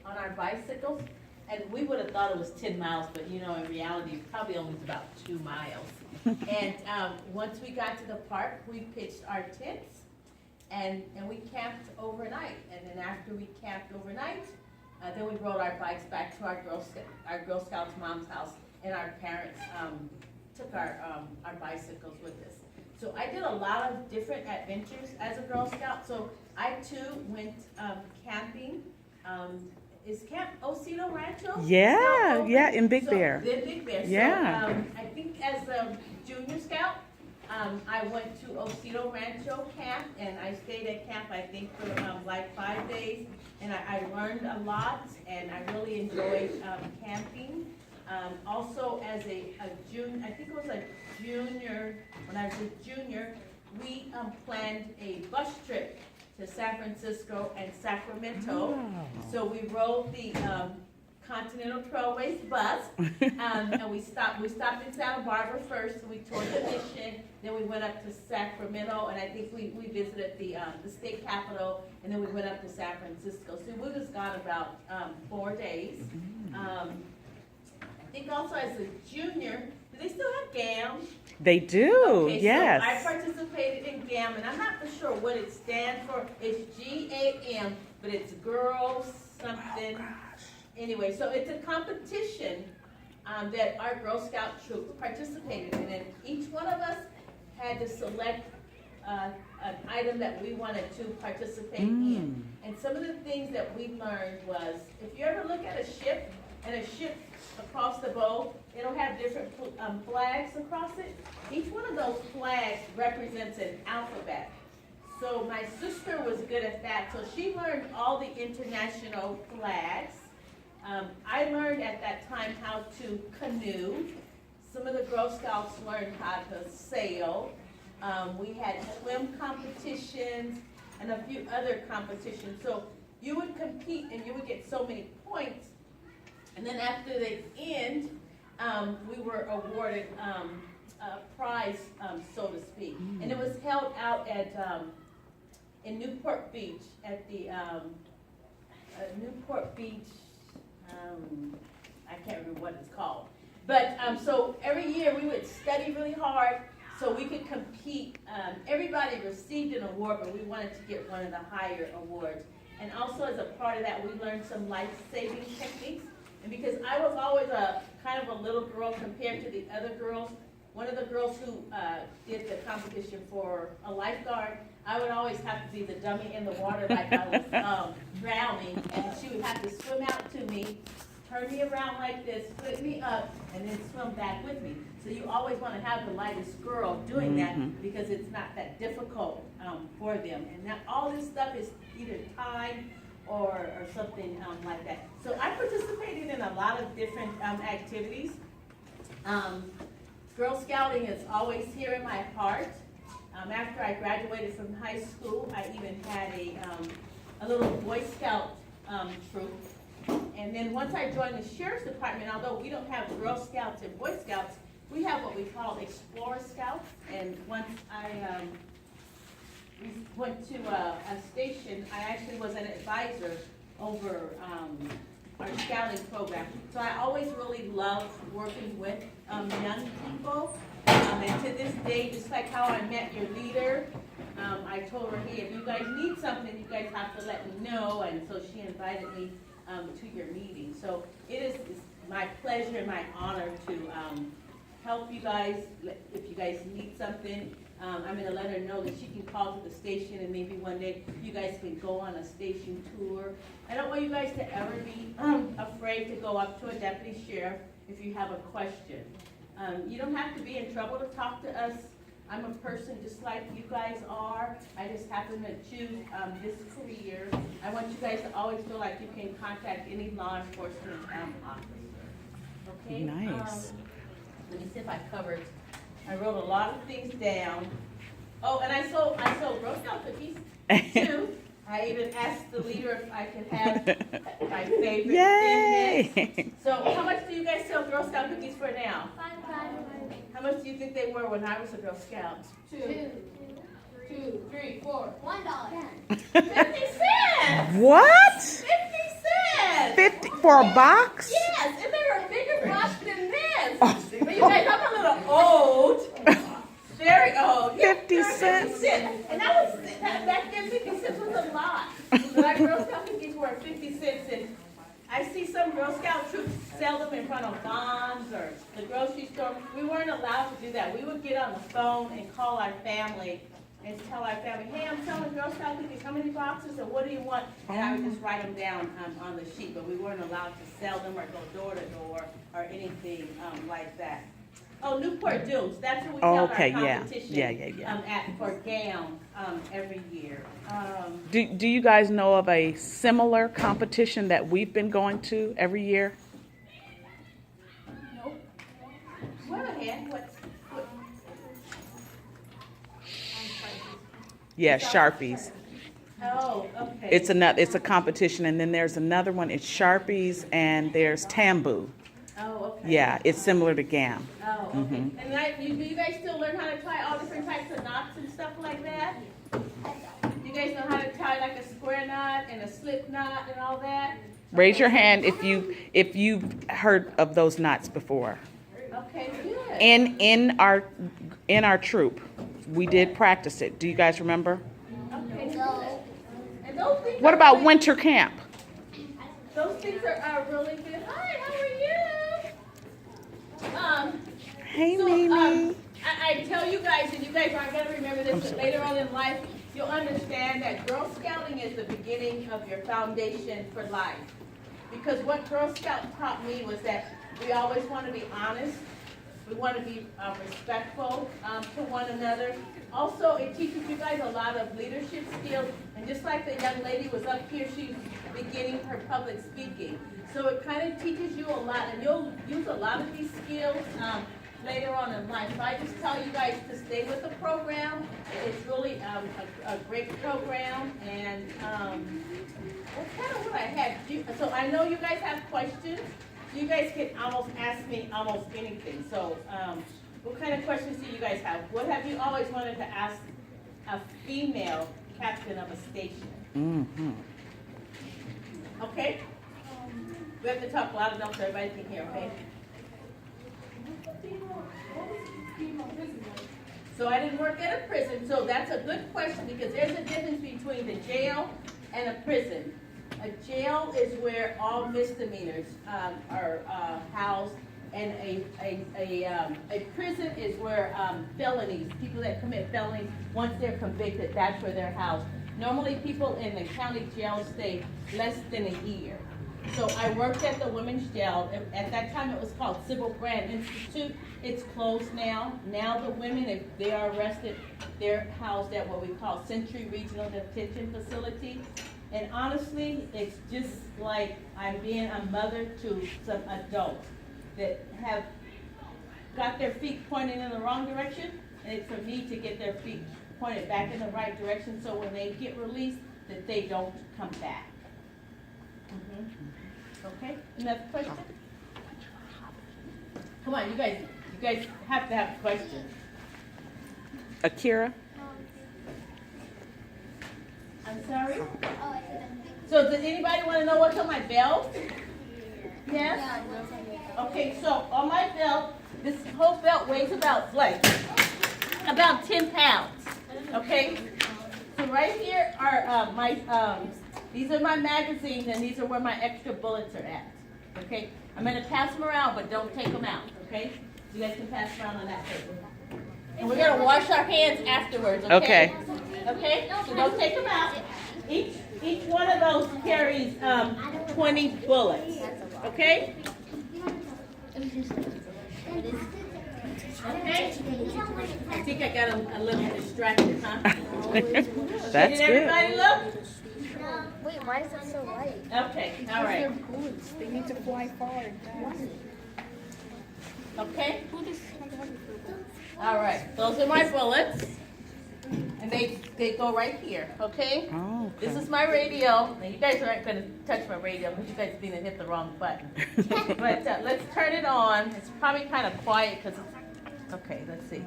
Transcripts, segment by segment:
on our bicycles. And we would have thought it was 10 miles, but you know, in reality, it probably only was about 2 miles. And once we got to the park, we pitched our tents and we camped overnight. And then after we camped overnight, then we rode our bikes back to our Girl Scouts mom's house, and our parents took our bicycles with us. So I did a lot of different adventures as a Girl Scout. So I too went camping. Is Camp Osito Rancho? Yeah, yeah, in Big Bear. In Big Bear. Yeah. So I think as a junior scout, I went to Osito Rancho camp, and I stayed at camp, I think, for like 5 days. And I learned a lot, and I really enjoyed camping. Also, as a junior, I think it was a junior, when I was a junior, we planned a bus trip to San Francisco and Sacramento. Wow. So we rode the Continental Trailways bus, and we stopped in Santa Barbara first, and we toured the mission, then we went up to Sacramento, and I think we visited the state capitol, and then we went up to San Francisco. So we was gone about 4 days. I think also as a junior, do they still have GAM? They do, Okay, yes. so I participated in GAM, and I'm not for sure what it stands for. It's GAM, but it's girls something. Anyway, so it's a competition that our Girl Scout troop participated in, and each one of us had to select an item that we wanted to participate in. And some of the things that we learned was, if you ever look at a ship, and a ship across the bow, it'll have different flags across it. Each one of those flags represents an alphabet. So my sister was good at that, so she learned all the international flags. I learned at that time how to canoe. Some of the Girl Scouts learned how to sail. We had swim competitions and a few other competitions. So you would compete and you would get so many points. And then after the end, we were awarded a prize, so to speak. And it was held out at in Newport Beach at the Newport Beach. I can't remember what it's called. But so every year we would study really hard so we could compete. Everybody received an award, but we wanted to get one of the higher awards. And also as a part of that, we learned some life-saving techniques. And because I was always a kind of a little girl compared to the other girls, one of the girls who did the competition for a lifeguard, I would always have to be the dummy in the water like I was drowning, and she would have to swim out to me, turn me around like this, put me up, and then swim back with me. So you always want to have the lightest girl doing that because it's not that difficult for them. And now all this stuff is either timed or something like that. So I participated in a lot of different activities. Girl Scouting is always here in my heart. After I graduated from high school, I even had a little Boy Scout troop. And then once I joined the Sheriff's Department, although we don't have Girl Scouts and Boy Scouts, we have what we call Explorer Scouts. And once I we went to a station, I actually was an advisor over our scouting program. So I always really loved working with young people. And to this day, just like how I met your leader, I told her, hey, if you guys need something, you guys have to let me know. And so she invited me to your meeting. So it's my pleasure and my honor to help you guys if you guys need something. I'm going to let her know that she can call to the station, and maybe one day you guys can go on a station tour. I don't want you guys to ever be afraid to go up to a deputy sheriff if you have a question. You don't have to be in trouble to talk to us. I'm a person just like you guys are. I just happen to choose this career. I want you guys to always feel like you can contact any law enforcement officer. Okay? Nice. Let me see if I covered. I wrote a lot of things down. Oh, and I sold Girl Scout cookies too. I even asked the leader if I could have my favorite Yay! Thin Mints. So how much do you guys sell Girl Scout cookies for now? $5. How much do you think they were when I was a Girl Scout? $2, $3, $4, $1. 50 cents! What? 50 cents! 50 for a box? Yes, and they were bigger box than this. But you guys, I'm a little old. Very old. Yeah, 50 they were cents. And back then 50 cents was a lot. But our Girl Scout cookies were 50 cents. And I see some Girl Scout troops sell them in front of Vons or the grocery store. We weren't allowed to do that. We would get on the phone and call our family and tell our family, hey, I'm selling Girl Scout cookies. How many boxes or what do you want? And I would just write them down on the sheet. But we weren't allowed to sell them or go door to door or anything like that. Oh, Newport Dunes, that's who we Oh, held okay, our yeah. competition Yeah. for GAM every year. Do you guys know of a similar competition that we've been going to every year? Nope. Go ahead. What? Yeah, Sharpies. Oh, okay. It's a competition, and then there's another one. It's Sharpies, and there's Tambu. Oh, okay. Yeah, it's similar to GAM. Oh, okay. And do you guys still learn how to tie all different types of knots and stuff like that? You guys know how to tie like a square knot and a slip knot and all that? Raise your hand if you've heard of those knots before. Okay, good. In our troop, we did practice it. Do you guys remember? Okay, good. And those things What are about really- winter camp? Those things are really good. Hi, how are you? Hey, So, Mimi. I tell you guys, and you guys aren't going to remember this, but later on in life, you'll understand that Girl Scouting is the beginning of your foundation for life. Because what Girl Scout taught me was that we always want to be honest. We want to be respectful to one another. Also, it teaches you guys a lot of leadership skills. And just like the young lady was up here, she's beginning her public speaking. So it kind of teaches you a lot, and you'll use a lot of these skills later on in life. So I just tell you guys to stay with the program. It's really a great program, and that's kind of what I had. So I know you guys have questions. You guys can almost ask me almost anything. So what kind of questions do you guys have? What have you always wanted to ask a female captain of a station? Mm-hmm. Okay? We have to talk loud enough so everybody can hear, okay? So I didn't work at a prison, so that's a good question because there's a difference between the jail and a prison. A jail is where all misdemeanors are housed, and a prison is where felonies, people that commit felonies, once they're convicted, that's where they're housed. Normally, people in the county jail stay less than a year. So I worked at the women's jail. At that time, it was called Civil Brand Institute. It's closed now. Now the women, if they are arrested, they're housed at what we call Century Regional Detention Facility. And honestly, it's just like I'm being a mother to some adults that have got their feet pointed in the wrong direction, and it's for me to get their feet pointed back in the right direction so when they get released, that they don't come back. Okay, another question? Come on, you guys have to have questions. Akira? I'm sorry? So does anybody want to know what's on my belt? Yes? Okay, so on my belt, this whole belt weighs about 10 pounds. Okay? So right here are these are my magazines, and these are where my extra bullets are at. Okay? I'm going to pass them around, but don't take them out. Okay? You guys can pass them around on that table. And we're going to wash our hands afterwards. Okay? Okay? So don't take them out. Each one of those carries 20 bullets. Okay? Okay? I think I got a little distracted, huh? That's Did everybody good. look? Wait, why is it so light? Okay, all right. bullets. They need to fly far. Okay? All right, those are my bullets. And they go right here, okay? Oh, This okay. is my radio. Now, you guys aren't going to touch my radio because you guys didn't hit the wrong button. But let's turn it on. It's probably kind of quiet because it's... Okay, let's see.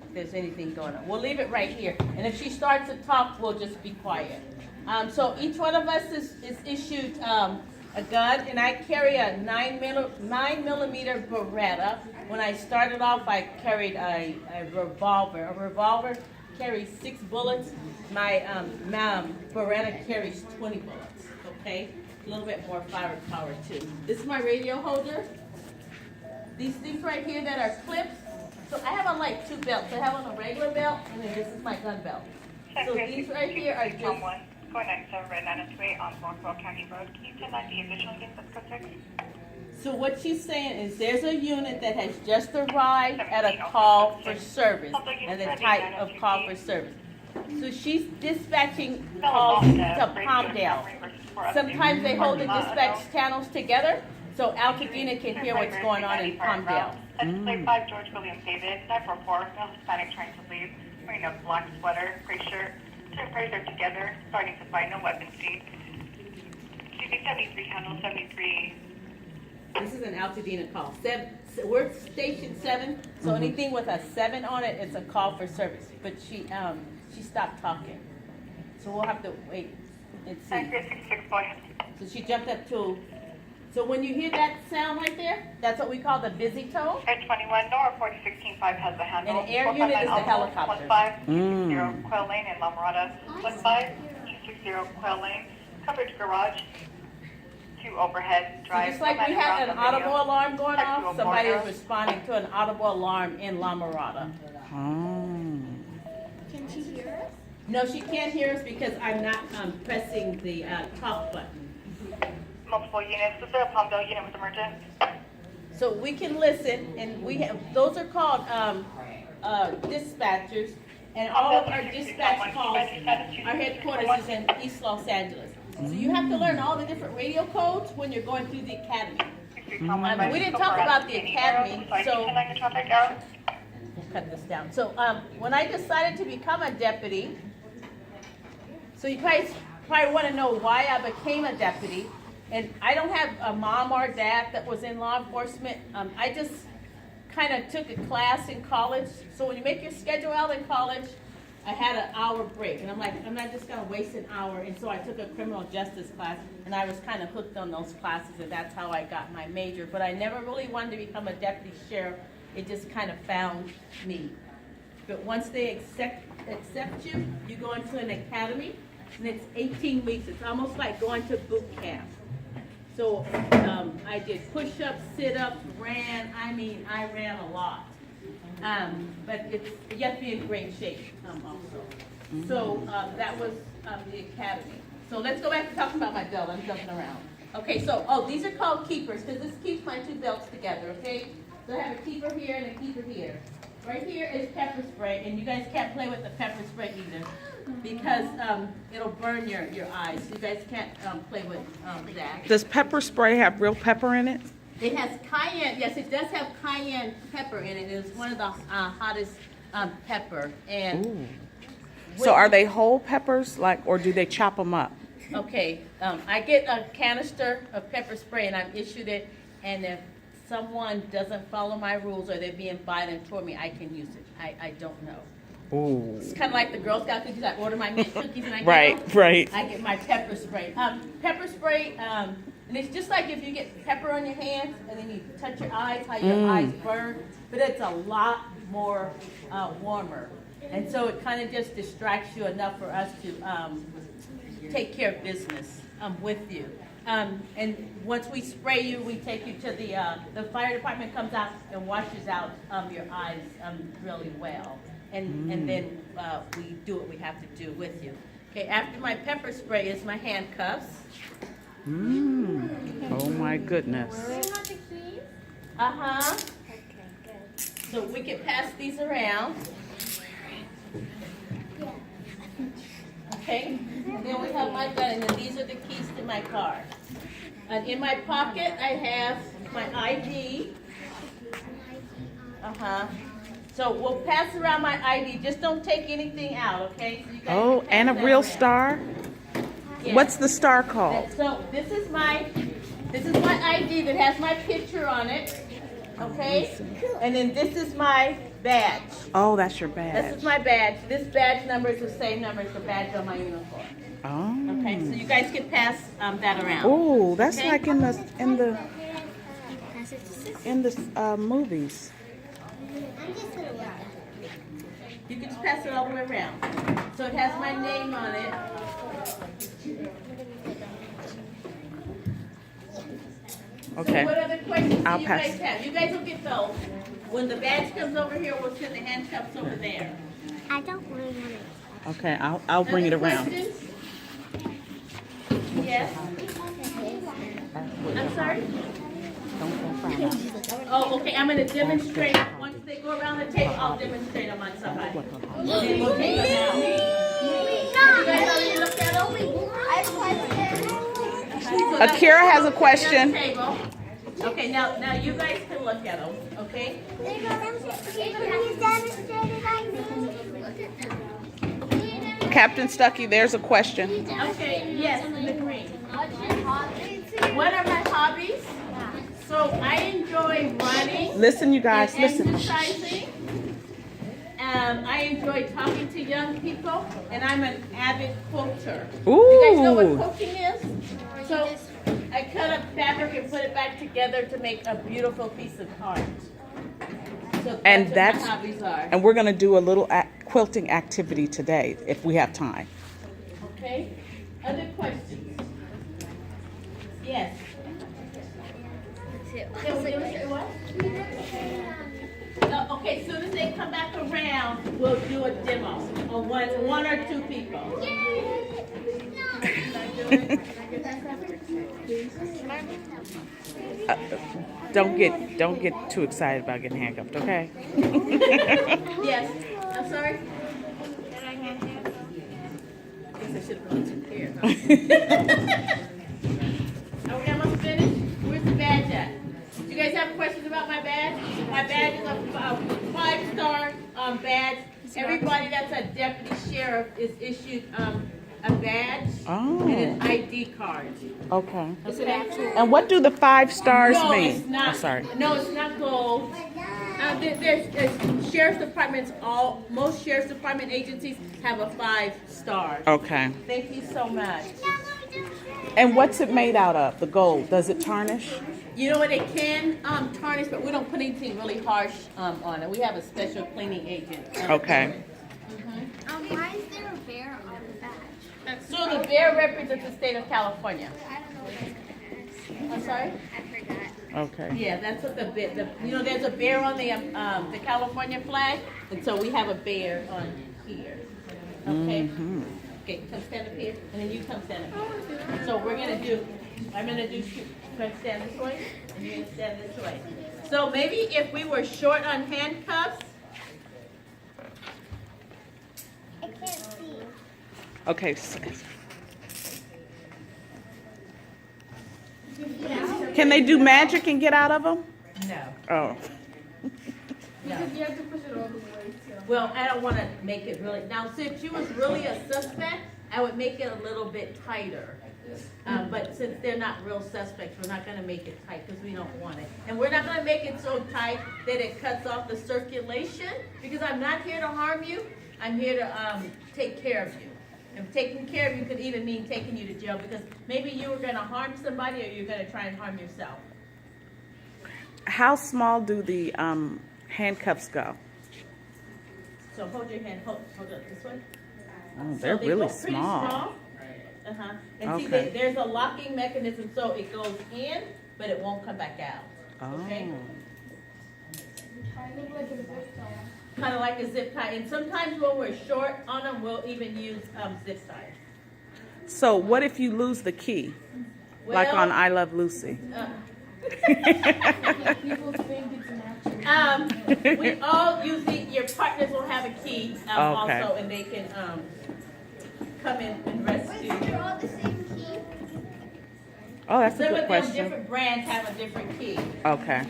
If there's anything going on. We'll leave it right here. And if she starts to talk, we'll just be quiet. So each one of us is issued a gun, and I carry a 9mm Beretta. When I started off, I carried a revolver. A revolver carries 6 bullets. My Beretta carries 20 bullets. Okay, a little bit more firepower too. This is my radio holder. These things right here that are clips. So I have on like 2 belts. I have on a regular belt, and then this is my gun belt. So these right here are just. Going next to Red 902 on Rockwell County Road. Can you send out the additional units of code 6? So what she's saying is there's a unit that has just arrived at a call for service, and the type of call for service. So she's dispatching calls to Palmdale. Sometimes they hold the dispatch channels together, so Altadena can hear what's going on in Palmdale. Legislative 5 George William David, 944, male Hispanic trying to leave, wearing a black sweater, gray shirt. Two prayers are together, starting to fight, no weapons seen. CB 73 handle 73. This is an Altadena call. We're station 7, so anything with a 7 on it, it's a call for service. But she stopped talking, so we'll have to wait and see. 9366, go ahead. So she jumped up to. So when you hear that sound right there, that's what we call the busy tone. Air 21, Nora 40165 has the handle. And the air unit is the helicopter. 15260 Quail Lane in La Mirada. 15260 Quail Lane. Coverage garage. 2 overhead So drive. just like we had an audible alarm going off, somebody is responding to an audible alarm in La Mirada. Can she hear us? No, she can't hear us because I'm not pressing the talk button. Multiple units. Is there a Palmdale unit with emergent? So we can listen, and we have, those are called dispatchers, and all of our dispatch calls, our headquarters is in East Los Angeles. So you have to learn all the different radio codes when you're going through the academy. We didn't talk about the academy, so we'll cut this down. So when I decided to become a deputy, so you guys probably want to know why I became a deputy. And I don't have a mom or dad that was in law enforcement. I just kind of took a class in college. So when you make your schedule out in college, I had an hour break. And I'm like, I'm not just going to waste an hour. And so I took a criminal justice class, and I was kind of hooked on those classes, and that's how I got my major. But I never really wanted to become a deputy sheriff. It just kind of found me. But once they accept you, you go into an academy, and it's 18 weeks. It's almost like going to boot camp. So I did push-ups, sit-ups, ran. I ran a lot. But you have to be in great shape also. So that was the academy. So let's go back to talking about my belt. I'm jumping around. Okay, so, these are called keepers because this keeps my 2 belts together, okay? So I have a keeper here and a keeper here. Right here is pepper spray, and you guys can't play with the pepper spray either because it'll burn your eyes. You guys can't play with that. Does pepper spray have real pepper in it? It has cayenne. Yes, it does have cayenne pepper in it. It's one of the hottest pepper. And So are they whole peppers, or do they chop them up? okay, I get a canister of pepper spray and I'm issued it. And if someone doesn't follow my rules or they're being violent toward me, I can use it. I don't know. Ooh. It's kind of like the Girl Scout cookies. I order my mint cookies and I get Right. I get my pepper spray. Pepper spray, and it's just like if you get pepper on your hands and then you touch your eyes, how your eyes burn, but it's a lot more warmer. And so it kind of just distracts you enough for us to take care of business with you. And once we spray you, we take you to the fire department comes out and washes out your eyes really well. And then we do what we have to do with you. Okay, after my pepper spray is my handcuffs. Oh my goodness. Do you have the keys? Uh-huh. Okay, good. So we can pass these around. Okay, and then we have my gun, and then these are the keys to my car. And in my pocket, I have my ID. Uh-huh. So we'll pass around my ID. Just don't take anything out, okay? So you guys can pass And a that real around. star? Yes. What's the star called? So this is my ID that has my picture on it, okay? And then this is my badge. Oh, that's your This badge. is my badge. This badge number is the same number as the badge on my uniform. Oh. Okay, so you guys can pass that around. Oh, that's Okay. like in the Pass it to sis. movies. I'm just gonna look at You can just pass it all the way around. So it has my name on it. Okay. What other questions I'll do you pass. guys have? You guys will get those. When the badge comes over here, we'll send the handcuffs over there. I don't really want it. Okay, I'll bring it Other around. questions? Yes? I'm sorry? Oh, okay, I'm gonna demonstrate. Once they go around the table, I'll demonstrate them on somebody. And then we'll take them out. You guys already looked at them? So that's- Akira has a question. Table. Okay, now you guys can look at them, okay? Captain Stuckey, there's a question. Okay, yes, in the green. What are my hobbies? So I enjoy running. Listen, you guys, and listen. exercising. I enjoy talking to young people, and I'm an avid quilter. You guys know Ooh. what quilting is? So I cut up fabric and put it back together to make a beautiful piece of art. So And what that's- my hobbies are. And we're going to do a little quilting activity today if we have time. Okay. Other questions? Yes. Can we demonstrate what? Okay, as soon as they come back around, we'll do a demo on one or two people. Don't get too excited about getting handcuffed, okay? Yes. I'm sorry? I guess I should have gone to here. Huh? Are we almost finished? Where's the badge at? Do you guys have questions about my badge? My badge is a 5-star badge. Everybody that's a deputy sheriff is issued a badge and an Oh, ID card. okay. Is it actual? And what do the 5 stars No, mean? it's not. Oh, sorry. No, it's not gold. There's sheriff's departments. Most sheriff's department agencies have a 5-star. Okay. Thank you so much. And what's it made out of? The gold? Does it tarnish? You know what? It can tarnish, but we don't put anything really harsh on it. We have a special cleaning agent. Okay. Why is there a bear on the badge? So the bear represents the state of California. I don't know what I was gonna ask. I'm sorry. I forgot. Okay. Yeah, that's what there's a bear on the California flag, and so we have a bear on here. Okay. Okay, come stand up here, and then you come stand up here. So I'm gonna do, stand this way, and you're gonna stand this way. So maybe if we were short on handcuffs, I can't see. Okay. Can they do magic and get out of them? no. Oh. Well, I don't wanna make it really, now since you was really a suspect, I would make it a little bit tighter. But since they're not real suspects, we're not gonna make it tight, because we don't want it. And we're not gonna make it so tight that it cuts off the circulation, because I'm not here to harm you, I'm here to, take care of you. And taking care of you could even mean taking you to jail, because maybe you were gonna harm somebody, or you're gonna try and harm yourself. How small do the handcuffs go? So hold your hand, hold it this way. Oh, So they're they really go pretty small. Uh-huh. And see, Okay. there's a locking mechanism, so it goes in, but it won't come back out. Okay? Oh. Kind of like a zip tie. And sometimes when we're short on them, we'll even use zip ties. So what if you lose the key? Like Well, on I Love Lucy. We all usually, your partners will have a key Okay. also, and they can come in and rescue. They're all the same key. Oh, that's a Some good of them, question. different brands have a different key. Okay.